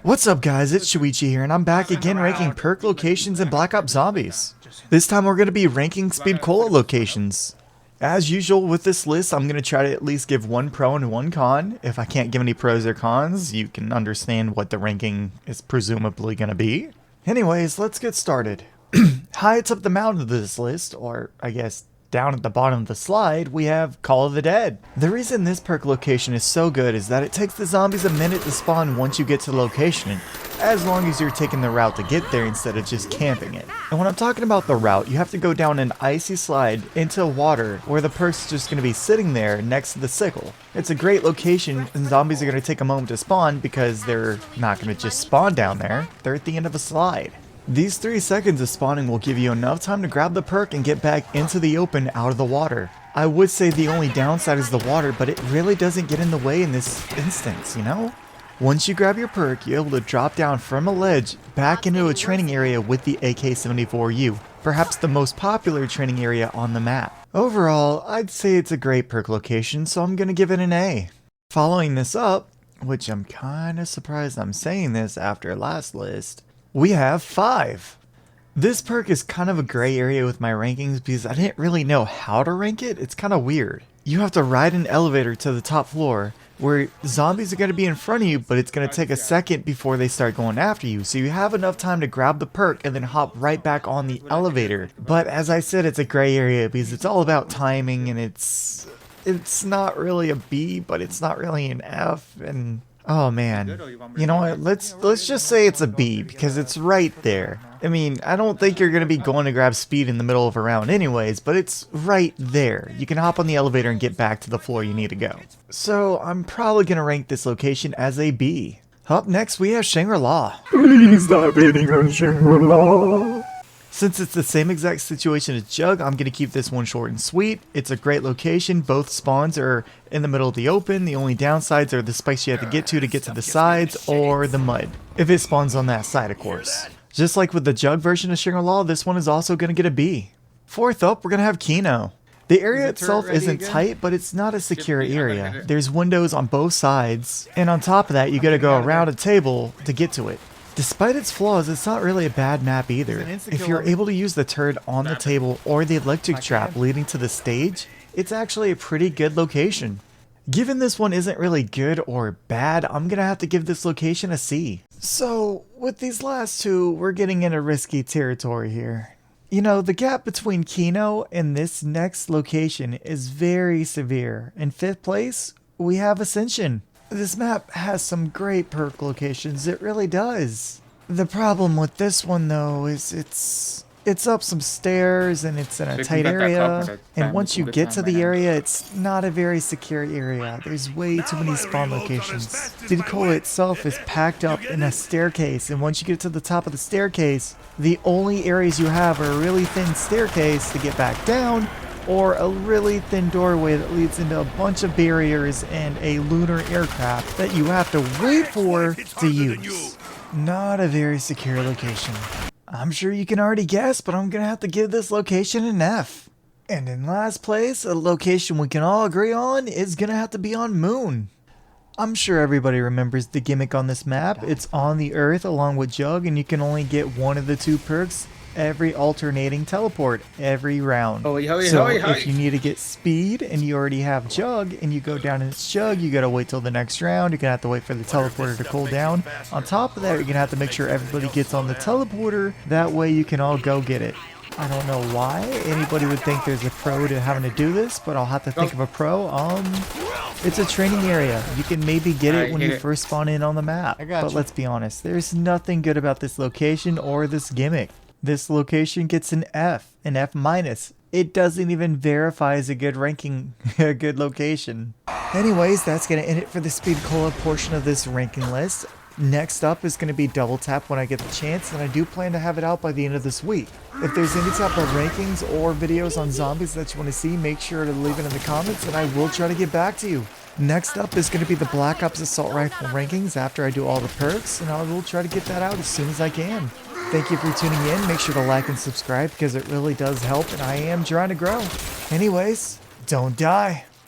What's up guys, it's Shuichi here and I'm back again ranking perk locations in Black Ops Zombies. This time we're going to be ranking speed cola locations. As usual with this list, I'm going to try to at least give one pro and one con. If I can't give any pros or cons, you can understand what the ranking is presumably going to be. Anyways, let's get started. Highest up the mountain of this list, or I guess down at the bottom of the slide, we have Call of the Dead. The reason this perk location is so good is that it takes the zombies a minute to spawn once you get to the location, as long as you're taking the route to get there instead of just camping it. And when I'm talking about the route, you have to go down an icy slide into water where the perk's just going to be sitting there next to the sickle. It's a great location and zombies are going to take a moment to spawn because they're not going to just spawn down there, they're at the end of a slide. These 3 seconds of spawning will give you enough time to grab the perk and get back into the open out of the water. I would say the only downside is the water, but it really doesn't get in the way in this instance, you know? Once you grab your perk, you're able to drop down from a ledge back into a training area with the AK-74U, perhaps the most popular training area on the map. Overall, I'd say it's a great perk location, so I'm gonna give it an A. Following this up, which I'm kinda surprised I'm saying this after last list, we have 5. This perk is kind of a gray area with my rankings because I didn't really know how to rank it. It's kind of weird. You have to ride an elevator to the top floor where zombies are going to be in front of you, but it's going to take a second before they start going after you. So you have enough time to grab the perk and then hop right back on the elevator. But as I said, it's a gray area because it's all about timing and it's not really a B, but it's not really an F. And oh man, you know what, let's just say it's a B because it's right there. I mean, I don't think you're going to be going to grab speed in the middle of a round anyways, but it's right there. You can hop on the elevator and get back to the floor you need to go. So I'm probably going to rank this location as a B. Up next we have Shangri-La. Please stop hitting on Shangri-La. Since it's the same exact situation as Jug, I'm going to keep this one short and sweet. It's a great location. Both spawns are in the middle of the open. The only downsides are the spikes you have to get to the sides, or the mud. If it spawns on that side, of course. Just like with the Jug version of Shangri-La, this one is also going to get a B. Fourth up, we're going to have Kino. The area itself isn't tight, but it's not a secure area. There's windows on both sides, and on top of that, you got to go around a table to get to it. Despite its flaws, it's not really a bad map either. If you're able to use the turret on the table or the electric trap leading to the stage, it's actually a pretty good location. Given this one isn't really good or bad, I'm gonna have to give this location a C. So, with these last two, we're getting into risky territory here. You know, the gap between Kino and this next location is very severe. In 5th place, we have Ascension. This map has some great perk locations, it really does. The problem with this one though is it's up some stairs and it's in a tight area, and once you get to the area it's not a very secure area. There's way too many spawn locations. Speedy Cola itself is packed up in a staircase, and once you get to the top of the staircase, the only areas you have are a really thin staircase to get back down, or a really thin doorway that leads into a bunch of barriers and a lunar aircraft that you have to wait for to use. Not a very secure location. I'm sure you can already guess, but I'm gonna have to give this location an F. And in last place, a location we can all agree on is gonna have to be on Moon. I'm sure everybody remembers the gimmick on this map. It's on the Earth along with Jug, and you can only get one of the 2 perks every alternating teleport every round. So if you need to get speed and you already have Jug and you go down in its Jug, you gotta wait till the next round. You're gonna have to wait for the teleporter to cool down. On top of that, you're gonna have to make sure everybody gets on the teleporter. That way you can all go get it. I don't know why anybody would think there's a pro to having to do this, but I'll have to think of a pro. It's a training area. You can maybe get it when you first spawn in on the map. But let's be honest, there's nothing good about this location or this gimmick. This location gets an F minus. It doesn't even verify as a good ranking, a good location. Anyways, that's going to end it for the Speed Cola portion of this ranking list. Next up is going to be Double Tap when I get the chance, and I do plan to have it out by the end of this week. If there's any type of rankings or videos on zombies that you want to see, make sure to leave it in the comments and I will try to get back to you. Next up is going to be the Black Ops Assault Rifle rankings after I do all the perks, and I will try to get that out as soon as I can. Thank you for tuning in. Make sure to like and subscribe because it really does help and I am trying to grow. Anyways, don't die.